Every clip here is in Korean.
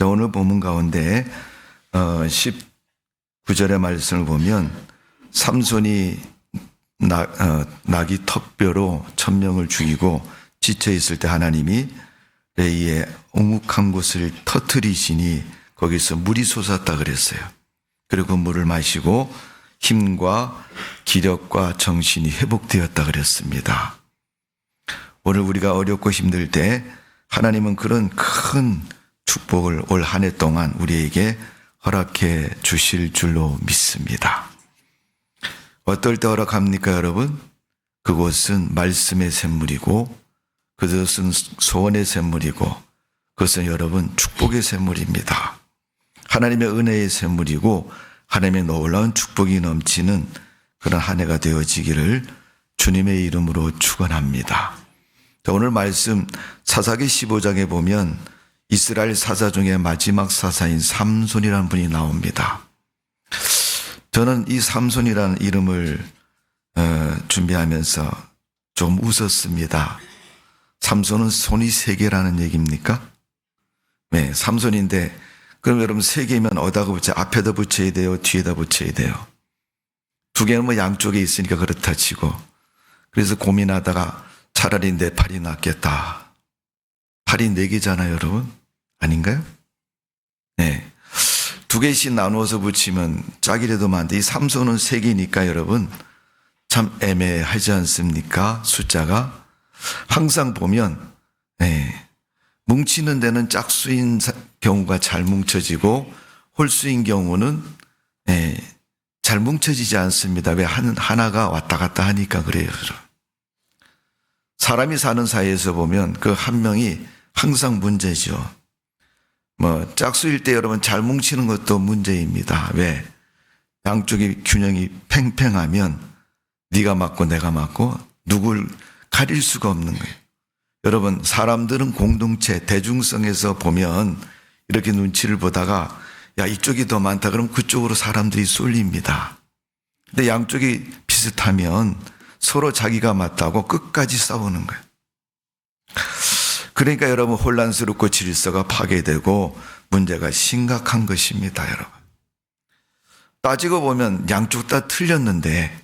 오늘 본문 가운데 19절의 말씀을 보면 삼손이 나귀 턱뼈로 1000명을 죽이고 지쳐 있을 때 하나님이 레이의 옹욱한 곳을 터뜨리시니 거기서 물이 솟았다 그랬어요. 그리고 그 물을 마시고 힘과 기력과 정신이 회복되었다 그랬습니다. 오늘 우리가 어렵고 힘들 때 하나님은 그런 큰 축복을 올 한 해 동안 우리에게 허락해 주실 줄로 믿습니다. 어떨 때 허락합니까, 여러분? 그곳은 말씀의 샘물이고 그것은 소원의 샘물이고 그것은 여러분 축복의 샘물입니다. 하나님의 은혜의 샘물이고 하나님의 놀라운 축복이 넘치는 그런 한 해가 되어지기를 주님의 이름으로 축원합니다. 오늘 말씀 사사기 15장에 보면 이스라엘 사사 중에 마지막 사사인 삼손이라는 분이 나옵니다. 저는 이 삼손이라는 이름을 준비하면서 좀 웃었습니다. 삼손은 손이 3개라는 얘기입니까? 네, 삼손인데 그럼 여러분 3개면 어디다가 붙여야 앞에다 붙여야 돼요? 뒤에다 붙여야 돼요? 2개는 뭐 양쪽에 있으니까 그렇다 치고 그래서 고민하다가 차라리 내 팔이 낫겠다. 팔이 4개잖아요, 여러분. 아닌가요? 네. 2개씩 나누어서 붙이면 짝이라도 많은데 이 삼손은 3개니까 여러분 참 애매하지 않습니까? 숫자가 항상 보면 뭉치는 데는 짝수인 경우가 잘 뭉쳐지고 홀수인 경우는 잘 뭉쳐지지 않습니다. 왜? 하나가 왔다 갔다 하니까 그래요. 사람이 사는 사이에서 보면 그 한 명이 항상 문제죠. 짝수일 때 여러분 잘 뭉치는 것도 문제입니다. 왜? 양쪽이 균형이 팽팽하면 네가 맞고 내가 맞고 누굴 가릴 수가 없는 거예요. 여러분 사람들은 공동체 대중성에서 보면 이렇게 눈치를 보다가 야 이쪽이 더 많다 그러면 그쪽으로 사람들이 쏠립니다. 근데 양쪽이 비슷하면 서로 자기가 맞다고 끝까지 싸우는 거예요. 그러니까 여러분 혼란스럽고 질서가 파괴되고 문제가 심각한 것입니다. 여러분 따지고 보면 양쪽 다 틀렸는데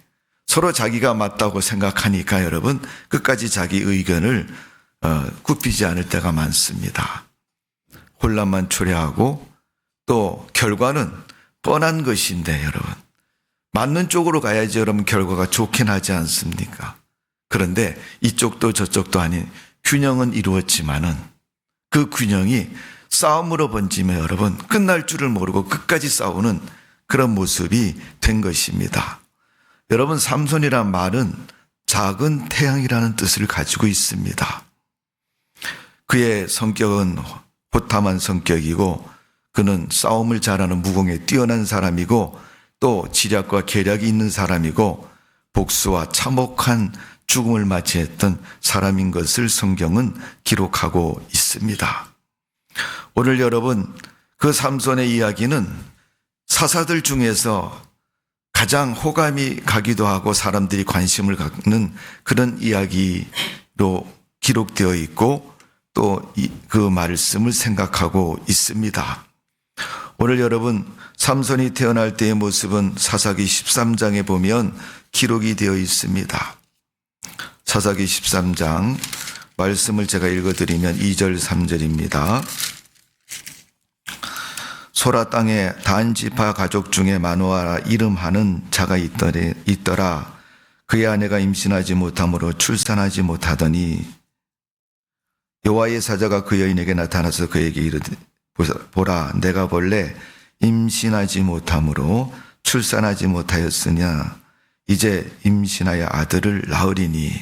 서로 자기가 맞다고 생각하니까 여러분 끝까지 자기 의견을 굽히지 않을 때가 많습니다. 혼란만 초래하고 또 결과는 뻔한 것인데 여러분 맞는 쪽으로 가야지 여러분 결과가 좋긴 하지 않습니까? 그런데 이쪽도 저쪽도 아닌 균형은 이루었지만은 그 균형이 싸움으로 번지면 여러분 끝날 줄을 모르고 끝까지 싸우는 그런 모습이 된 것입니다. 여러분 삼손이란 말은 작은 태양이라는 뜻을 가지고 있습니다. 그의 성격은 호탐한 성격이고 그는 싸움을 잘하는 무공에 뛰어난 사람이고 또 지략과 계략이 있는 사람이고 복수와 참혹한 죽음을 맞이했던 사람인 것을 성경은 기록하고 있습니다. 오늘 여러분 그 삼손의 이야기는 사사들 중에서 가장 호감이 가기도 하고 사람들이 관심을 갖는 그런 이야기로 기록되어 있고 또 그 말씀을 생각하고 있습니다. 오늘 여러분 삼손이 태어날 때의 모습은 사사기 13장에 보면 기록이 되어 있습니다. 사사기 13장 말씀을 제가 읽어드리면 2절 3절입니다. 소라 땅에 단 지파 가족 중에 마노아라 이름하는 자가 있더라. 그의 아내가 임신하지 못함으로 출산하지 못하더니 여호와의 사자가 그 여인에게 나타나서 그에게 이르되 보라 내가 본래 임신하지 못함으로 출산하지 못하였으냐 이제 임신하여 아들을 낳으리니.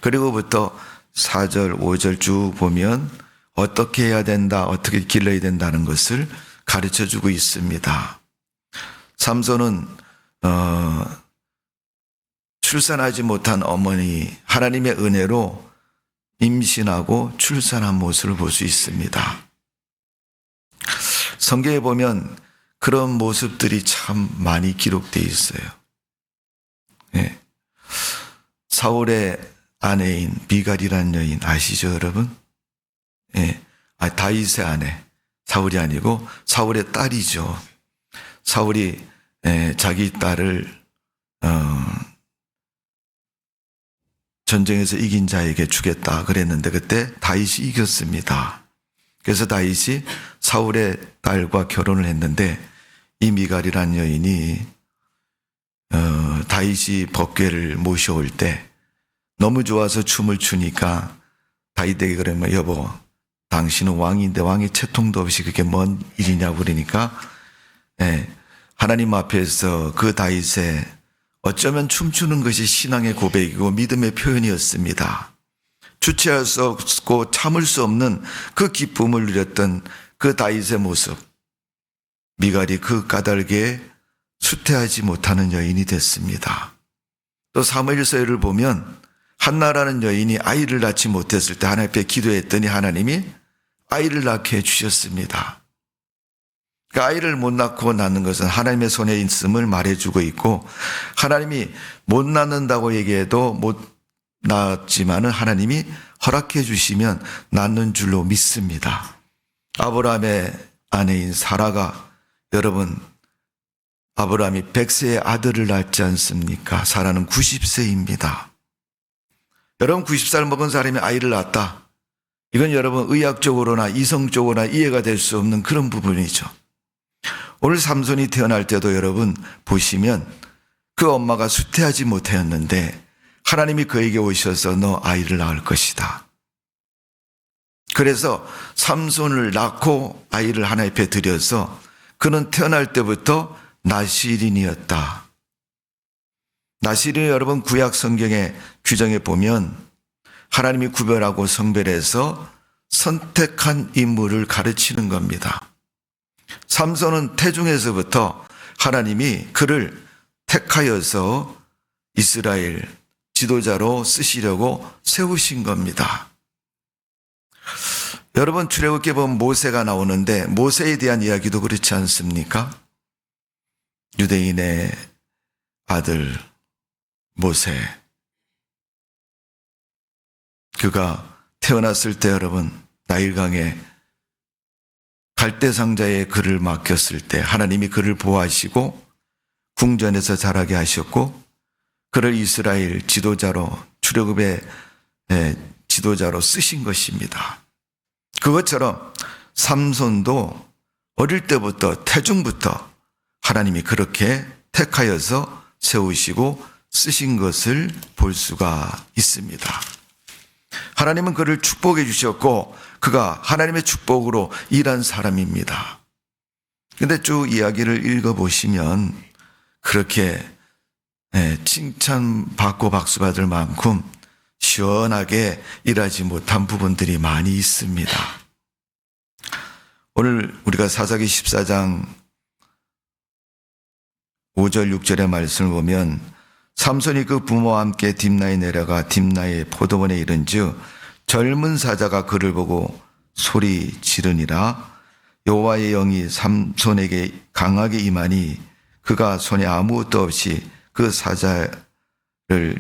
그리고부터 4절 5절 쭉 보면 어떻게 해야 된다 어떻게 길러야 된다는 것을 가르쳐주고 있습니다. 삼손은 출산하지 못한 어머니 하나님의 은혜로 임신하고 출산한 모습을 볼 수 있습니다. 성경에 보면 그런 모습들이 참 많이 기록되어 있어요. 네. 사울의 아내인 비갈이라는 여인 아시죠 여러분? 네. 다윗의 아내 사울이 아니고 사울의 딸이죠. 사울이 자기 딸을 전쟁에서 이긴 자에게 주겠다 그랬는데 그때 다윗이 이겼습니다. 그래서 다윗이 사울의 딸과 결혼을 했는데 이 미갈이라는 여인이 다윗이 법궤를 모셔올 때 너무 좋아서 춤을 추니까 다윗에게 그러면 여보 당신은 왕인데 왕의 채통도 없이 그게 뭔 일이냐고 그러니까 하나님 앞에서 그 다윗의 어쩌면 춤추는 것이 신앙의 고백이고 믿음의 표현이었습니다. 주체할 수 없고 참을 수 없는 그 기쁨을 누렸던 그 다윗의 모습. 미갈이 그 까닭에 수태하지 못하는 여인이 됐습니다. 또 사무엘서를 보면 한나라는 여인이 아이를 낳지 못했을 때 하나님 앞에 기도했더니 하나님이 아이를 낳게 해주셨습니다. 그 아이를 못 낳고 낳는 것은 하나님의 손에 있음을 말해주고 있고 하나님이 못 낳는다고 얘기해도 못 낳았지만은 하나님이 허락해 주시면 낳는 줄로 믿습니다. 아브라함의 아내인 사라가 여러분 아브라함이 100세의 아들을 낳지 않습니까? 사라는 90세입니다. 여러분 90살 먹은 사람이 아이를 낳았다. 이건 여러분 의학적으로나 이성적으로나 이해가 될 수 없는 그런 부분이죠. 오늘 삼손이 태어날 때도 여러분 보시면 그 엄마가 수태하지 못하였는데 하나님이 그에게 오셔서 너 아이를 낳을 것이다. 그래서 삼손을 낳고 아이를 하나님 앞에 드려서 그는 태어날 때부터 나실인이었다. 나실인이 여러분 구약 성경의 규정에 보면 하나님이 구별하고 성별해서 선택한 인물을 가르치는 겁니다. 삼손은 태중에서부터 하나님이 그를 택하여서 이스라엘 지도자로 쓰시려고 세우신 겁니다. 여러분 출애굽기에 보면 모세가 나오는데 모세에 대한 이야기도 그렇지 않습니까? 유대인의 아들 모세. 그가 태어났을 때 여러분 나일강에 갈대상자에 그를 맡겼을 때 하나님이 그를 보호하시고 궁전에서 자라게 하셨고 그를 이스라엘 지도자로 출애굽의 지도자로 쓰신 것입니다. 그것처럼 삼손도 어릴 때부터 태중부터 하나님이 그렇게 택하여서 세우시고 쓰신 것을 볼 수가 있습니다. 하나님은 그를 축복해 주셨고 그가 하나님의 축복으로 일한 사람입니다. 그런데 쭉 이야기를 읽어보시면 그렇게 칭찬받고 박수받을 만큼 시원하게 일하지 못한 부분들이 많이 있습니다. 오늘 우리가 사사기 14장 5절 6절의 말씀을 보면 삼손이 그 부모와 함께 딥나에 내려가 딥나의 포도원에 이른즉 젊은 사자가 그를 보고 소리 지르니라. 여호와의 영이 삼손에게 강하게 임하니 그가 손에 아무것도 없이 그 사자를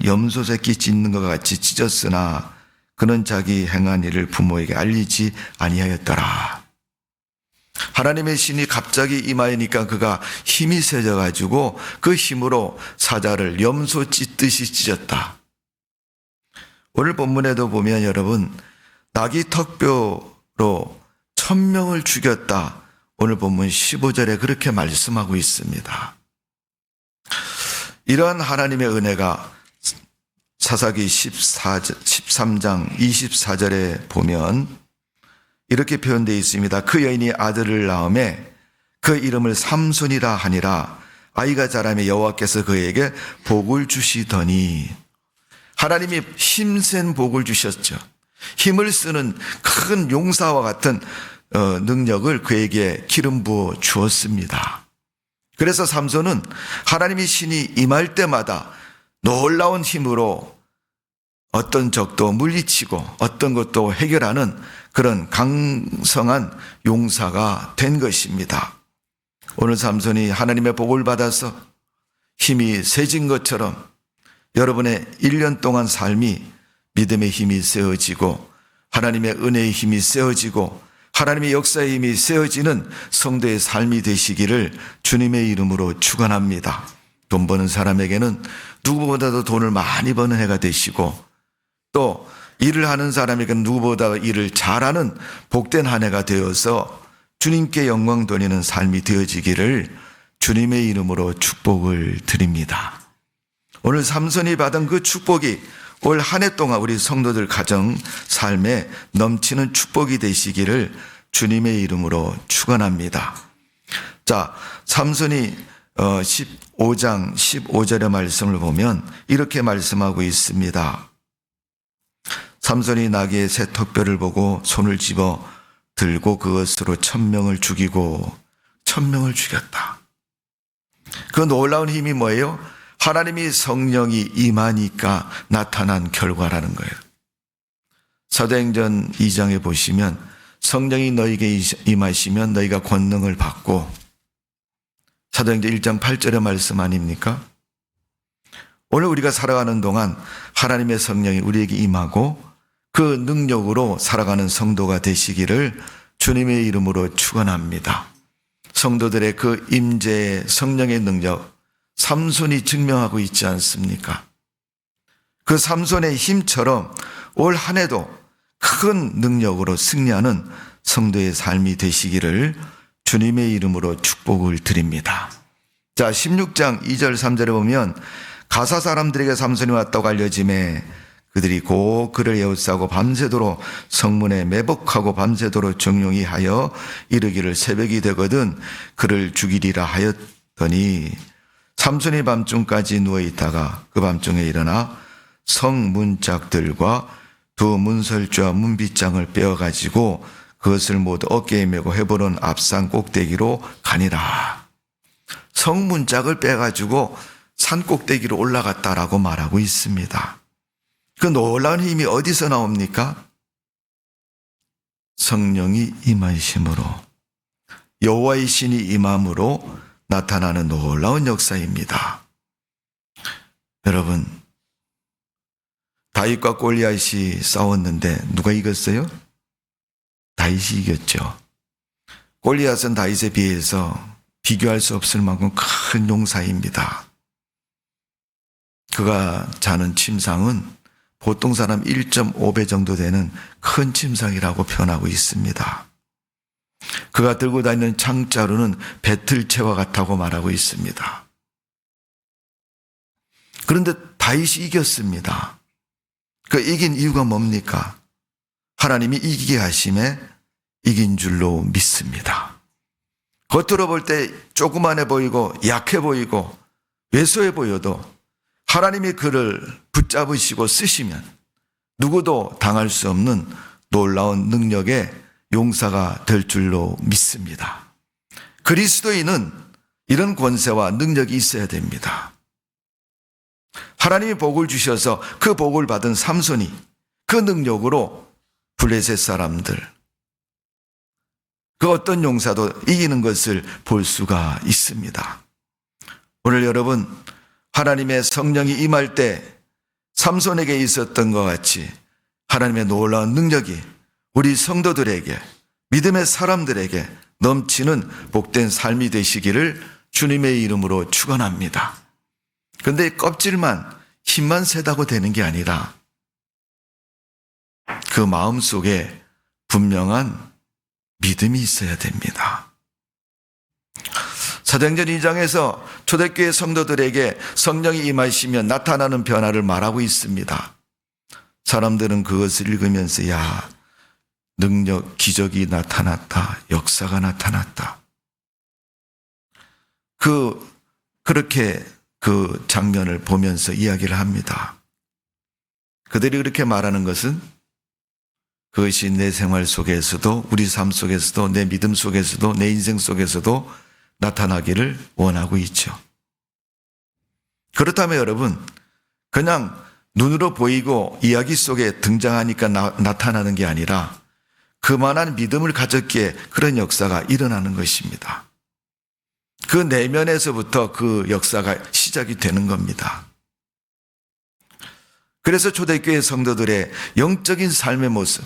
염소 새끼 찢는 것 같이 찢었으나 그는 자기 행한 일을 부모에게 알리지 아니하였더라. 하나님의 신이 갑자기 임하니까 그가 힘이 세져가지고 그 힘으로 사자를 염소 찢듯이 찢었다. 오늘 본문에도 보면 여러분 나귀 턱뼈로 1000명을 죽였다. 오늘 본문 15절에 그렇게 말씀하고 있습니다. 이러한 하나님의 은혜가 사사기 13장 24절에 보면 이렇게 표현되어 있습니다. 그 여인이 아들을 낳음에 그 이름을 삼손이라 하니라. 아이가 자라매 여호와께서 그에게 복을 주시더니 하나님이 힘센 복을 주셨죠. 힘을 쓰는 큰 용사와 같은 능력을 그에게 기름 부어 주었습니다. 그래서 삼손은 하나님의 신이 임할 때마다 놀라운 힘으로 어떤 적도 물리치고 어떤 것도 해결하는 그런 강성한 용사가 된 것입니다. 오늘 삼손이 하나님의 복을 받아서 힘이 세진 것처럼 여러분의 1년 동안 삶이 믿음의 힘이 세워지고 하나님의 은혜의 힘이 세워지고 하나님의 역사의 힘이 세워지는 성도의 삶이 되시기를 주님의 이름으로 축원합니다. 돈 버는 사람에게는 누구보다도 돈을 많이 버는 해가 되시고, 또 일을 하는 사람에게는 누구보다 일을 잘하는 복된 한 해가 되어서 주님께 영광 돌리는 삶이 되어지기를 주님의 이름으로 축복을 드립니다. 오늘 삼손이 받은 그 축복이 올 한 해 동안 우리 성도들 가정 삶에 넘치는 축복이 되시기를 주님의 이름으로 축원합니다. 자, 삼손이 15장 15절의 말씀을 보면 이렇게 말씀하고 있습니다. 삼손이 나귀의 새 턱뼈를 보고 손을 집어 들고 그것으로 1000명을 죽이고 1000명을 죽였다. 그 놀라운 힘이 뭐예요? 하나님이 성령이 임하니까 나타난 결과라는 거예요. 사도행전 2장에 보시면 성령이 너희에게 임하시면 너희가 권능을 받고, 사도행전 1장 8절의 말씀 아닙니까? 오늘 우리가 살아가는 동안 하나님의 성령이 우리에게 임하고 그 능력으로 살아가는 성도가 되시기를 주님의 이름으로 축원합니다. 성도들의 그 임재의 성령의 능력, 삼손이 증명하고 있지 않습니까? 그 삼손의 힘처럼 올 한 해도 큰 능력으로 승리하는 성도의 삶이 되시기를 주님의 이름으로 축복을 드립니다. 자, 16장 2절 3절에 보면 가사 사람들에게 삼손이 왔다고 알려짐에 그들이 곧 그를 에워싸고 밤새도록 성문에 매복하고 밤새도록 정령이 하여 이르기를 새벽이 되거든 그를 죽이리라 하였더니 삼손이 밤중까지 누워있다가 그 밤중에 일어나 성문짝들과 두 문설주와 문빗장을 빼어가지고 그것을 모두 어깨에 메고 헤브론 앞산 꼭대기로 가니라. 성문짝을 빼가지고 산 꼭대기로 올라갔다라고 말하고 있습니다. 그 놀라운 힘이 어디서 나옵니까? 성령이 임하심으로, 여호와의 신이 임함으로 나타나는 놀라운 역사입니다. 여러분, 다윗과 골리앗이 싸웠는데 누가 이겼어요? 다윗이 이겼죠. 골리앗은 다윗에 비해서 비교할 수 없을 만큼 큰 용사입니다. 그가 자는 침상은 보통 사람 1.5배 정도 되는 큰 침상이라고 표현하고 있습니다. 그가 들고 다니는 창자루는 배틀채와 같다고 말하고 있습니다. 그런데 다윗이 이겼습니다. 그 이긴 이유가 뭡니까? 하나님이 이기게 하심에 이긴 줄로 믿습니다. 겉으로 볼 때 조그만해 보이고 약해 보이고 왜소해 보여도 하나님이 그를 붙잡으시고 쓰시면 누구도 당할 수 없는 놀라운 능력의 용사가 될 줄로 믿습니다. 그리스도인은 이런 권세와 능력이 있어야 됩니다. 하나님이 복을 주셔서 그 복을 받은 삼손이 그 능력으로 블레셋 사람들, 그 어떤 용사도 이기는 것을 볼 수가 있습니다. 오늘 여러분, 하나님의 성령이 임할 때 삼손에게 있었던 것 같이 하나님의 놀라운 능력이 우리 성도들에게, 믿음의 사람들에게 넘치는 복된 삶이 되시기를 주님의 이름으로 축원합니다. 그런데 껍질만, 힘만 세다고 되는 게 아니라 그 마음 속에 분명한 믿음이 있어야 됩니다. 사도행전 2장에서 초대교회 성도들에게 성령이 임하시면 나타나는 변화를 말하고 있습니다. 사람들은 그것을 읽으면서 야, 능력, 기적이 나타났다, 역사가 나타났다. 그렇게 그 장면을 보면서 이야기를 합니다. 그들이 그렇게 말하는 것은 그것이 내 생활 속에서도, 우리 삶 속에서도, 내 믿음 속에서도, 내 인생 속에서도 나타나기를 원하고 있죠. 그렇다면 여러분, 그냥 눈으로 보이고 이야기 속에 등장하니까 나타나는 게 아니라 그만한 믿음을 가졌기에 그런 역사가 일어나는 것입니다. 그 내면에서부터 그 역사가 시작이 되는 겁니다. 그래서 초대교회 성도들의 영적인 삶의 모습,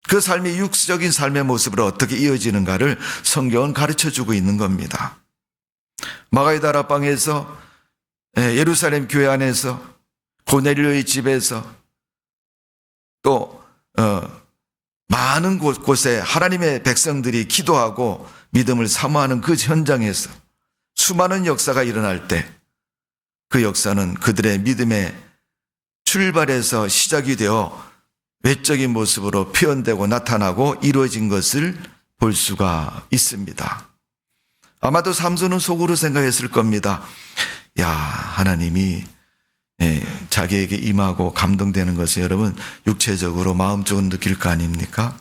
그 삶이 육적인 삶의 모습으로 어떻게 이어지는가를 성경은 가르쳐주고 있는 겁니다. 마가의 다락방에서, 예루살렘 교회 안에서, 고넬료의 집에서, 또 많은 곳곳에 하나님의 백성들이 기도하고 믿음을 사모하는 그 현장에서 수많은 역사가 일어날 때 그 역사는 그들의 믿음의 출발에서 시작이 되어 외적인 모습으로 표현되고 나타나고 이루어진 것을 볼 수가 있습니다. 아마도 삼손은 속으로 생각했을 겁니다. 야, 하나님이 자기에게 임하고 감동되는 것을 여러분 육체적으로 마음적으로 느낄 거 아닙니까?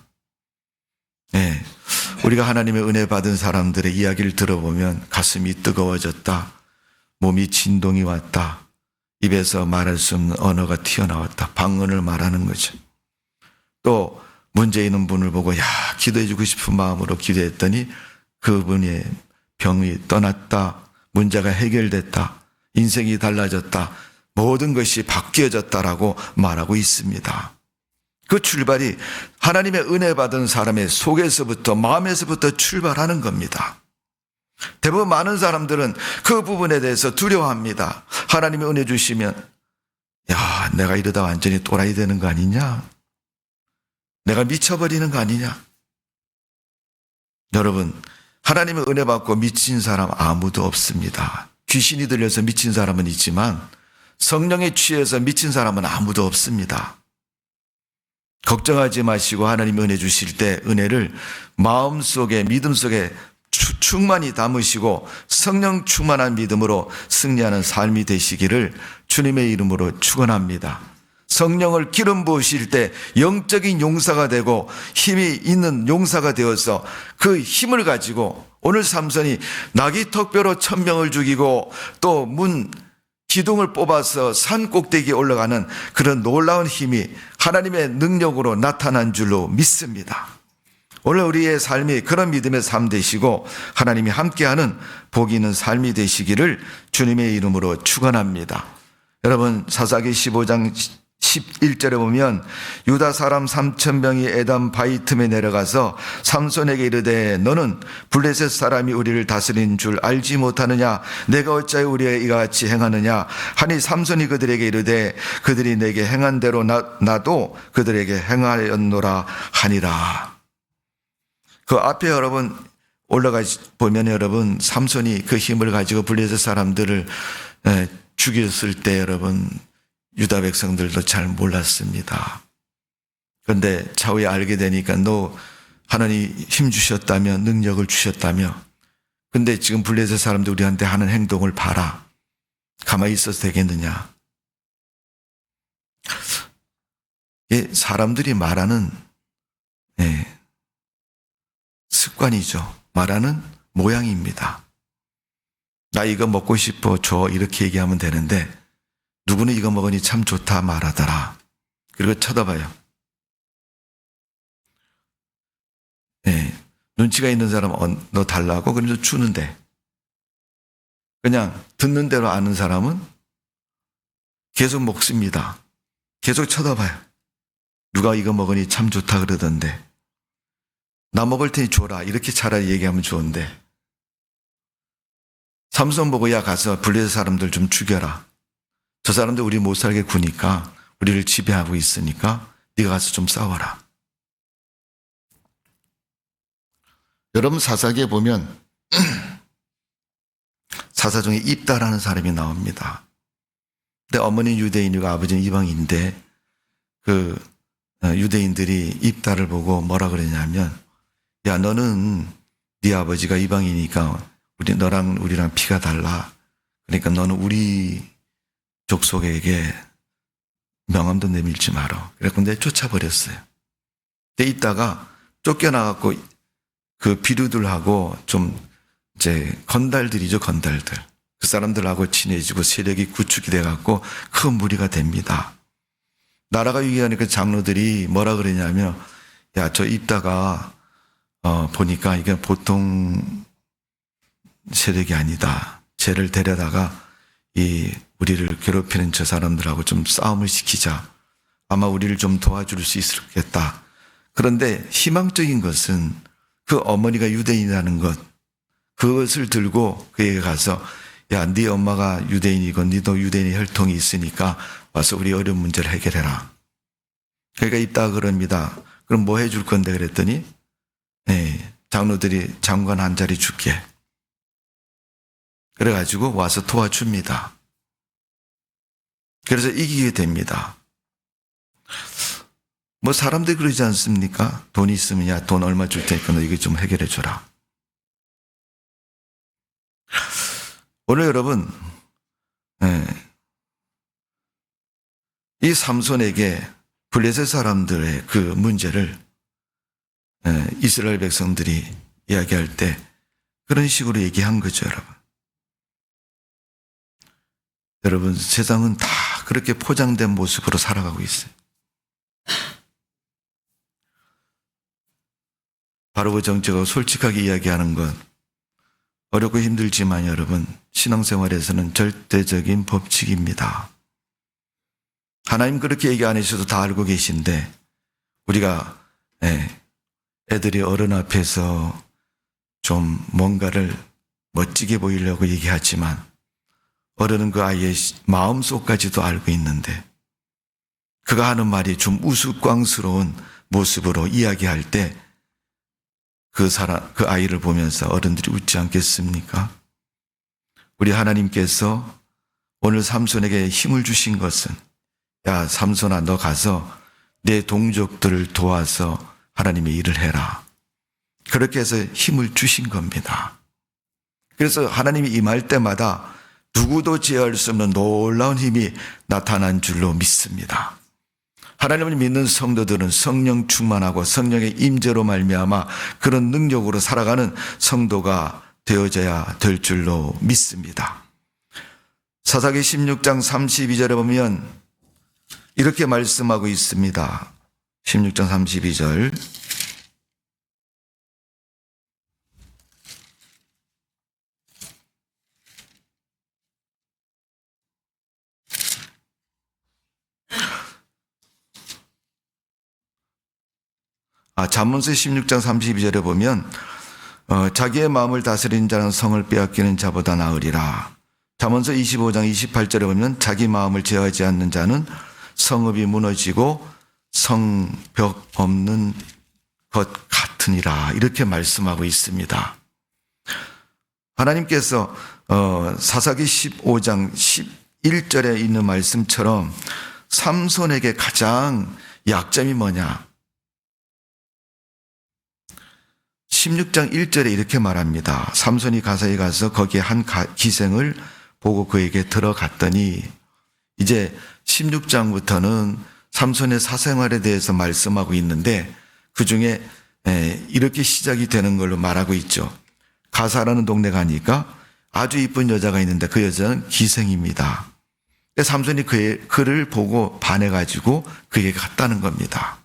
우리가 하나님의 은혜 받은 사람들의 이야기를 들어보면 가슴이 뜨거워졌다, 몸이 진동이 왔다, 입에서 말할 수 없는 언어가 튀어나왔다, 방언을 말하는 거죠. 또 문제 있는 분을 보고 기도해 주고 싶은 마음으로 기도했더니 그분의 병이 떠났다, 문제가 해결됐다, 인생이 달라졌다, 모든 것이 바뀌어졌다라고 말하고 있습니다. 그 출발이 하나님의 은혜 받은 사람의 속에서부터, 마음에서부터 출발하는 겁니다. 대부분 많은 사람들은 그 부분에 대해서 두려워합니다. 하나님의 은혜 주시면 내가 이러다 완전히 또라이 되는 거 아니냐, 내가 미쳐버리는 거 아니냐. 여러분, 하나님의 은혜 받고 미친 사람 아무도 없습니다. 귀신이 들려서 미친 사람은 있지만 성령에 취해서 미친 사람은 아무도 없습니다. 걱정하지 마시고 하나님의 은혜 주실 때 은혜를 마음속에, 믿음 속에 충만히 담으시고 성령 충만한 믿음으로 승리하는 삶이 되시기를 주님의 이름으로 축원합니다. 성령을 기름 부으실 때 영적인 용사가 되고 힘이 있는 용사가 되어서 그 힘을 가지고 오늘 삼손이 나귀 턱뼈로 1000명을 죽이고 또 기둥을 뽑아서 산 꼭대기에 올라가는 그런 놀라운 힘이 하나님의 능력으로 나타난 줄로 믿습니다. 오늘 우리의 삶이 그런 믿음의 삶 되시고 하나님이 함께하는 복 있는 삶이 되시기를 주님의 이름으로 축원합니다. 여러분, 사사기 15장 11절에 보면 유다 사람 3000명이 에담 바위 틈에 내려가서 삼손에게 이르되 너는 블레셋 사람이 우리를 다스리는 줄 알지 못하느냐, 내가 어찌하여 우리에게 이와 같이 행하느냐 하니 삼손이 그들에게 이르되 그들이 내게 행한 대로 나도 그들에게 행하였노라 하니라. 그 앞에 여러분 올라가 보면 여러분 삼손이 그 힘을 가지고 블레셋 사람들을 죽였을 때 여러분 유다 백성들도 잘 몰랐습니다. 그런데 차후에 알게 되니까 너 하나님 힘 주셨다며, 능력을 주셨다며, 근데 지금 블레셋 사람들 우리한테 하는 행동을 봐라. 가만히 있어도 되겠느냐. 사람들이 말하는 습관이죠. 말하는 모양입니다. 나 이거 먹고 싶어 줘, 이렇게 얘기하면 되는데 누구는 이거 먹으니 참 좋다 말하더라. 그리고 쳐다봐요. 눈치가 있는 사람은 너 달라고 그러면서 주는데 그냥 듣는 대로 아는 사람은 계속 먹습니다. 계속 쳐다봐요. 누가 이거 먹으니 참 좋다 그러던데 나 먹을 테니 줘라, 이렇게 차라리 얘기하면 좋은데 삼손 보고 야 가서 블레셋 사람들 좀 죽여라. 저 사람들 우리 못 살게 구니까, 우리를 지배하고 있으니까 네가 가서 좀 싸워라. 여러분 사사기에 보면 사사 중에 입다라는 사람이 나옵니다. 근데 어머니는 유대인이고 아버지는 이방인인데 그 유대인들이 입다를 보고 뭐라 그러냐면 야 너는 네 아버지가 이방이니까 너랑 우리랑 피가 달라. 그러니까 너는 우리 족속에게 명함도 내밀지 마라. 그래서 쫓아버렸어요. 근데 있다가 쫓겨나갖고 그 비류들하고 좀 이제 건달들이죠, 건달들. 그 사람들하고 친해지고 세력이 구축이 돼갖고 큰 무리가 됩니다. 나라가 위기하니까 장로들이 뭐라 그러냐면 야, 저 입다가 보니까 이게 보통 세력이 아니다. 쟤를 데려다가 우리를 괴롭히는 저 사람들하고 좀 싸움을 시키자. 아마 우리를 좀 도와줄 수 있겠다. 그런데 희망적인 것은 그 어머니가 유대인이라는 것, 그것을 들고 그에게 가서 야, 네 엄마가 유대인이고 너도 유대인의 혈통이 있으니까 와서 우리 어려운 문제를 해결해라. 그러니까 있다 그럽니다. 그럼 뭐 해줄 건데 그랬더니 장로들이 장관 한 자리 줄게. 그래가지고 와서 도와줍니다. 그래서 이기게 됩니다. 뭐 사람들이 그러지 않습니까? 돈이 있으면 야, 돈 얼마 줄 테니까 너 이거 좀 해결해 줘라. 오늘 여러분 이 삼손에게 블레셋 사람들의 그 문제를 이스라엘 백성들이 이야기할 때 그런 식으로 얘기한 거죠, 여러분. 여러분, 세상은 다 그렇게 포장된 모습으로 살아가고 있어요. 바르고 정직하고 솔직하게 이야기하는 것 어렵고 힘들지만 여러분, 신앙생활에서는 절대적인 법칙입니다. 하나님 그렇게 얘기 안 하셔도 다 알고 계신데 우리가 애들이 어른 앞에서 좀 뭔가를 멋지게 보이려고 얘기하지만 어른은 그 아이의 마음속까지도 알고 있는데 그가 하는 말이 좀 우스꽝스러운 모습으로 이야기할 때 그 아이를 보면서 어른들이 웃지 않겠습니까? 우리 하나님께서 오늘 삼손에게 힘을 주신 것은 야, 삼손아, 너 가서 내 동족들을 도와서 하나님의 일을 해라. 그렇게 해서 힘을 주신 겁니다. 그래서 하나님이 임할 때마다 누구도 제어할 수 없는 놀라운 힘이 나타난 줄로 믿습니다. 하나님을 믿는 성도들은 성령 충만하고 성령의 임재로 말미암아 그런 능력으로 살아가는 성도가 되어져야 될 줄로 믿습니다. 사사기 16장 32절에 보면 이렇게 말씀하고 있습니다. 16장 32절. 잠언서 16장 32절에 보면 자기의 마음을 다스리는 자는 성을 빼앗기는 자보다 나으리라. 잠언서 25장 28절에 보면 자기 마음을 제어하지 않는 자는 성읍이 무너지고 성벽 없는 것 같으니라. 이렇게 말씀하고 있습니다. 하나님께서 사사기 15장 11절에 있는 말씀처럼 삼손에게 가장 약점이 뭐냐? 16장 1절에 이렇게 말합니다. 삼손이 가사에 가서 거기에 한 기생을 보고 그에게 들어갔더니 이제 16장부터는 삼손의 사생활에 대해서 말씀하고 있는데 그중에 이렇게 시작이 되는 걸로 말하고 있죠. 가사라는 동네 가니까 아주 이쁜 여자가 있는데 그 여자는 기생입니다. 삼손이 그를 보고 반해가지고 그에게 갔다는 겁니다.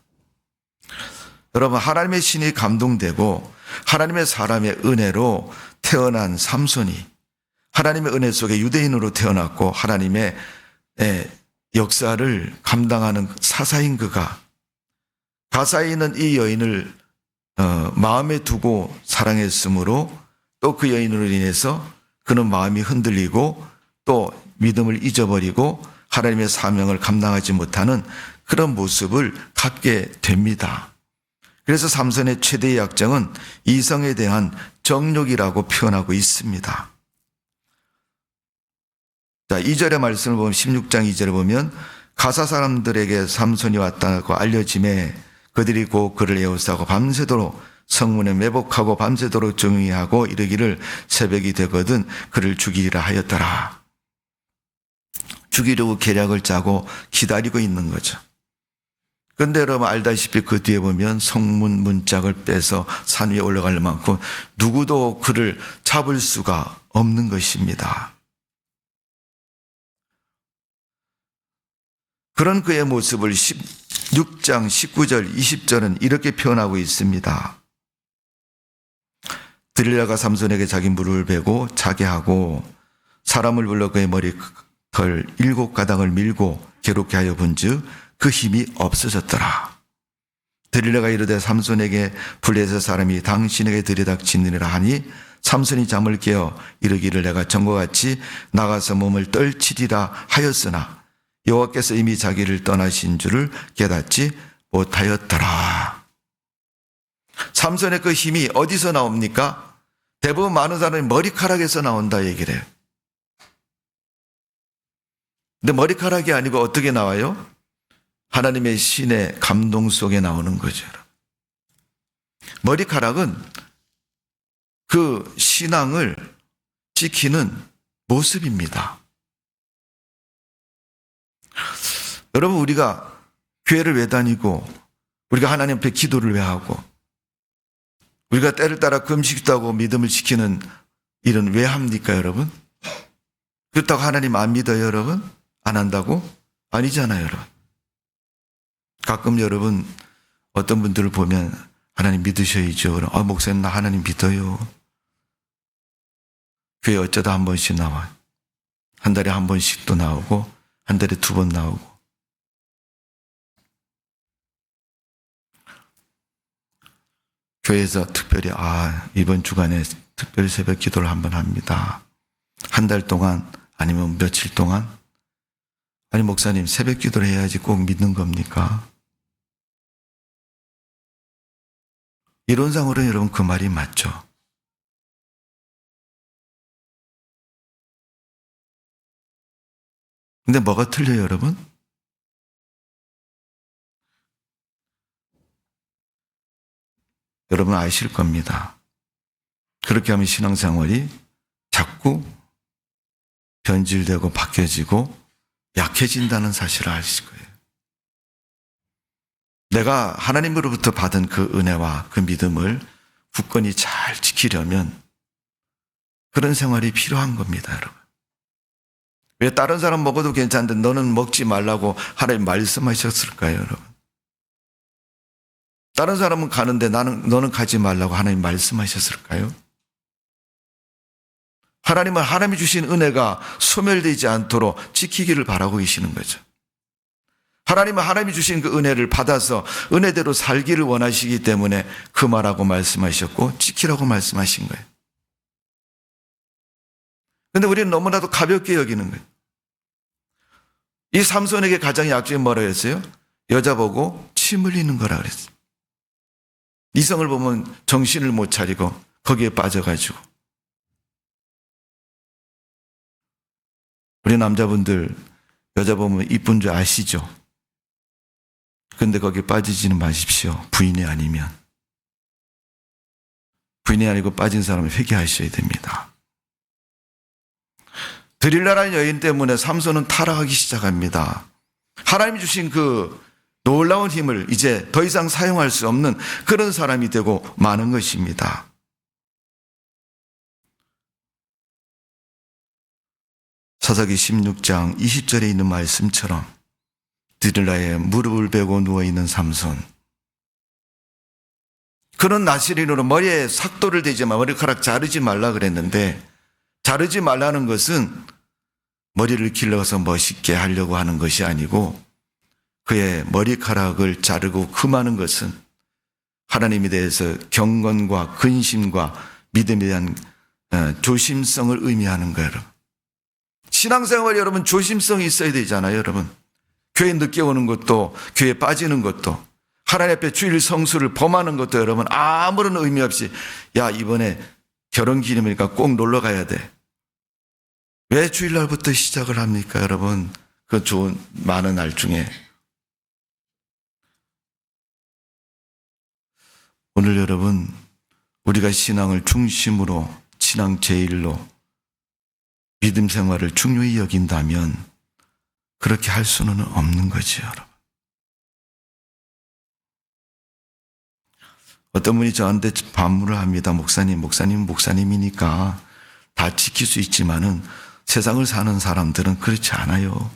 여러분, 하나님의 신이 감동되고 하나님의 사람의 은혜로 태어난 삼손이 하나님의 은혜 속에 유대인으로 태어났고 하나님의 역사를 감당하는 사사인 그가 가사에 있는 이 여인을 마음에 두고 사랑했으므로 또 그 여인으로 인해서 그는 마음이 흔들리고 또 믿음을 잊어버리고 하나님의 사명을 감당하지 못하는 그런 모습을 갖게 됩니다. 그래서 삼손의 최대의 약점은 이성에 대한 정욕이라고 표현하고 있습니다. 자, 2절의 말씀을 보면 16장 2절을 보면 가사 사람들에게 삼손이 왔다고 알려짐에 그들이 곧 그를 에워싸고 밤새도록 성문에 매복하고 밤새도록 정의하고 이르기를 새벽이 되거든 그를 죽이리라 하였더라. 죽이려고 계략을 짜고 기다리고 있는 거죠. 그런데 여러분 알다시피 그 뒤에 보면 성문 문짝을 빼서 산 위에 올라갈 만큼 누구도 그를 잡을 수가 없는 것입니다. 그런 그의 모습을 16장 19절 20절은 이렇게 표현하고 있습니다. 들릴라가 삼손에게 자기 무릎을 베고 자게 하고 사람을 불러 그의 머리털 7가닥을 밀고 괴롭게 하여 본즉 그 힘이 없어졌더라. 들릴라가 이르되 삼손에게 블레셋 사람이 당신에게 들이닥치느니라 하니 삼손이 잠을 깨어 이르기를 내가 전과 같이 나가서 몸을 떨치리라 하였으나 여호와께서 이미 자기를 떠나신 줄을 깨닫지 못하였더라. 삼손의 그 힘이 어디서 나옵니까? 대부분 많은 사람이 머리카락에서 나온다 얘기를 해요. 근데 머리카락이 아니고 어떻게 나와요? 하나님의 신의 감동 속에 나오는 거죠. 머리카락은 그 신앙을 지키는 모습입니다. 여러분, 우리가 교회를 왜 다니고, 우리가 하나님 앞에 기도를 왜 하고, 우리가 때를 따라 금식도 하고 믿음을 지키는 일은 왜 합니까, 여러분? 그렇다고 하나님 안 믿어요, 여러분? 안 한다고? 아니잖아요, 여러분. 가끔 여러분, 어떤 분들을 보면 하나님 믿으셔야죠. 목사님, 나 하나님 믿어요. 교회 어쩌다 한 번씩 나와요. 한 달에 한 번씩도 나오고, 한 달에 2번 나오고. 교회에서 특별히 이번 주간에 특별히 새벽 기도를 한번 합니다. 한 달 동안 아니면 며칠 동안. 아니 목사님, 새벽 기도를 해야지 꼭 믿는 겁니까? 이론상으로는 여러분 그 말이 맞죠. 근데 뭐가 틀려요, 여러분? 여러분 아실 겁니다. 그렇게 하면 신앙생활이 자꾸 변질되고 바뀌어지고 약해진다는 사실을 아실 거예요. 내가 하나님으로부터 받은 그 은혜와 그 믿음을 굳건히 잘 지키려면 그런 생활이 필요한 겁니다, 여러분. 왜 다른 사람 먹어도 괜찮은데 너는 먹지 말라고 하나님 말씀하셨을까요, 여러분? 다른 사람은 가는데 너는 가지 말라고 하나님 말씀하셨을까요? 하나님은 하나님이 주신 은혜가 소멸되지 않도록 지키기를 바라고 계시는 거죠. 하나님은 하나님이 주신 그 은혜를 받아서 은혜대로 살기를 원하시기 때문에 금하라고 말씀하셨고 지키라고 말씀하신 거예요. 그런데 우리는 너무나도 가볍게 여기는 거예요. 이 삼손에게 가장 약점이 뭐라고 했어요? 여자 보고 침 흘리는 거라 그랬어요. 이성을 보면 정신을 못 차리고 거기에 빠져가지고. 우리 남자분들 여자 보면 이쁜 줄 아시죠? 근데 거기에 빠지지는 마십시오. 부인이 아니면. 부인이 아니고 빠진 사람은 회개하셔야 됩니다. 드릴라라는 여인 때문에 삼손은 타락하기 시작합니다. 하나님이 주신 그 놀라운 힘을 이제 더 이상 사용할 수 없는 그런 사람이 되고 마는 것입니다. 사사기 16장 20절에 있는 말씀처럼 드릴라의 무릎을 베고 누워있는 삼손. 그런 나시린으로 머리에 삭도를 대지 마, 머리카락 자르지 말라 그랬는데 자르지 말라는 것은 머리를 길러서 멋있게 하려고 하는 것이 아니고 그의 머리카락을 자르고 금하는 것은 하나님에 대해서 경건과 근심과 믿음에 대한 조심성을 의미하는 거예요. 여러분. 신앙생활이 여러분 조심성이 있어야 되잖아요. 여러분. 교회 늦게 오는 것도 교회에 빠지는 것도 하나님 앞에 주일 성수를 범하는 것도 여러분 아무런 의미 없이 야 이번에 결혼기념이니까 꼭 놀러 가야 돼. 왜 주일날부터 시작을 합니까 여러분? 그 좋은 많은 날 중에. 오늘 여러분 우리가 신앙을 중심으로 신앙 제일로 믿음 생활을 중요히 여긴다면 그렇게 할 수는 없는 거죠, 여러분. 어떤 분이 저한테 반문을 합니다. 목사님이니까 다 지킬 수 있지만은 세상을 사는 사람들은 그렇지 않아요.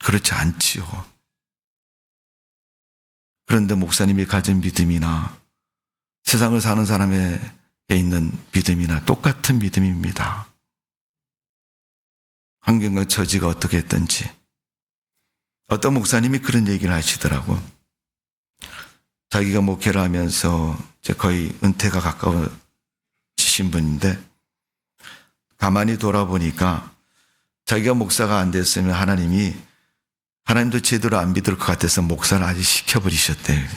그렇지 않지요. 그런데 목사님이 가진 믿음이나 세상을 사는 사람에 있는 믿음이나 똑같은 믿음입니다. 환경과 처지가 어떻게 했든지 어떤 목사님이 그런 얘기를 하시더라고. 자기가 목회를 하면서 이제 거의 은퇴가 가까워지신 분인데 가만히 돌아보니까 자기가 목사가 안 됐으면 하나님도 제대로 안 믿을 것 같아서 목사를 아직 시켜버리셨대요.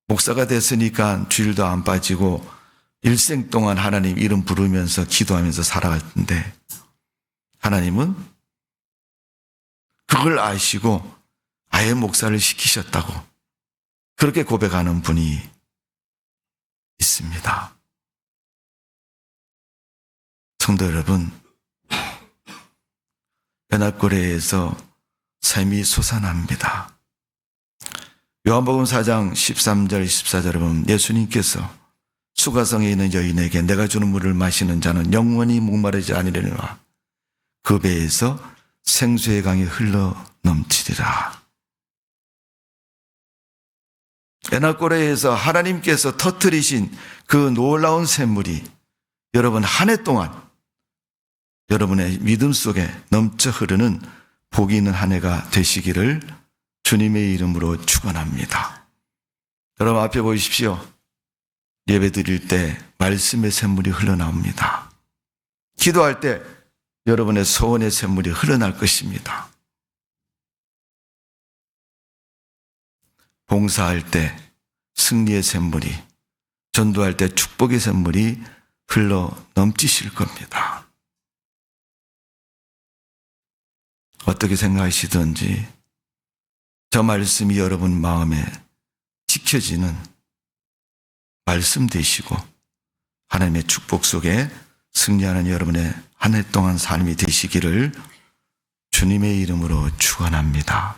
목사가 됐으니까 주일도 안 빠지고 일생 동안 하나님 이름 부르면서 기도하면서 살아갈 텐데 하나님은 그걸 아시고 아예 목사를 시키셨다고 그렇게 고백하는 분이 있습니다. 성도 여러분, 연합고래에서 삶이 솟아납니다. 요한복음 4장 13절 14절에 보면 예수님께서 수가성에 있는 여인에게 내가 주는 물을 마시는 자는 영원히 목마르지 아니려니와 그 배에서 생수의 강이 흘러 넘치리라. 연합고래에서 하나님께서 터뜨리신 그 놀라운 샘물이 여러분 한 해 동안 여러분의 믿음 속에 넘쳐 흐르는 복이 있는 한 해가 되시기를 주님의 이름으로 축원합니다. 여러분 앞에 보십시오. 예배 드릴 때 말씀의 샘물이 흘러나옵니다. 기도할 때 여러분의 소원의 샘물이 흘러날 것입니다. 봉사할 때 승리의 샘물이, 전도할 때 축복의 샘물이 흘러 넘치실 겁니다. 어떻게 생각하시든지 저 말씀이 여러분 마음에 지켜지는 말씀 되시고 하나님의 축복 속에 승리하는 여러분의 한 해 동안 삶이 되시기를 주님의 이름으로 축원합니다.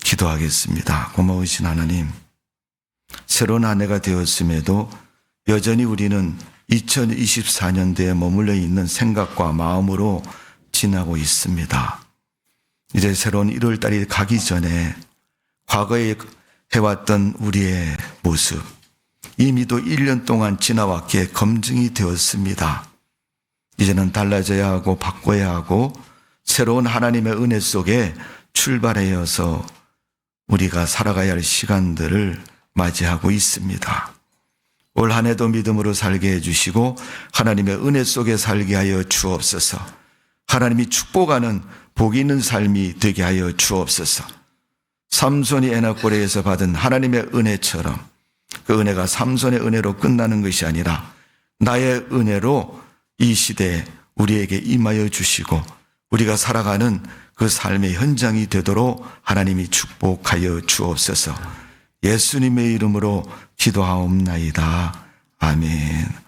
기도하겠습니다. 고마우신 하나님, 새로운 한 해가 되었음에도 여전히 우리는 2024년도에 머물러 있는 생각과 마음으로 지나고 있습니다. 이제 새로운 1월 달이 가기 전에 과거에 해왔던 우리의 모습, 이미도 1년 동안 지나왔기에 검증이 되었습니다. 이제는 달라져야 하고 바꿔야 하고 새로운 하나님의 은혜 속에 출발하여서 우리가 살아가야 할 시간들을 맞이하고 있습니다. 올 한 해도 믿음으로 살게 해주시고 하나님의 은혜 속에 살게 하여 주옵소서. 하나님이 축복하는 복이 있는 삶이 되게 하여 주옵소서. 삼손이 에나꼬레에서 받은 하나님의 은혜처럼 그 은혜가 삼손의 은혜로 끝나는 것이 아니라 나의 은혜로 이 시대에 우리에게 임하여 주시고 우리가 살아가는 그 삶의 현장이 되도록 하나님이 축복하여 주옵소서. 예수님의 이름으로 기도하옵나이다. 아멘.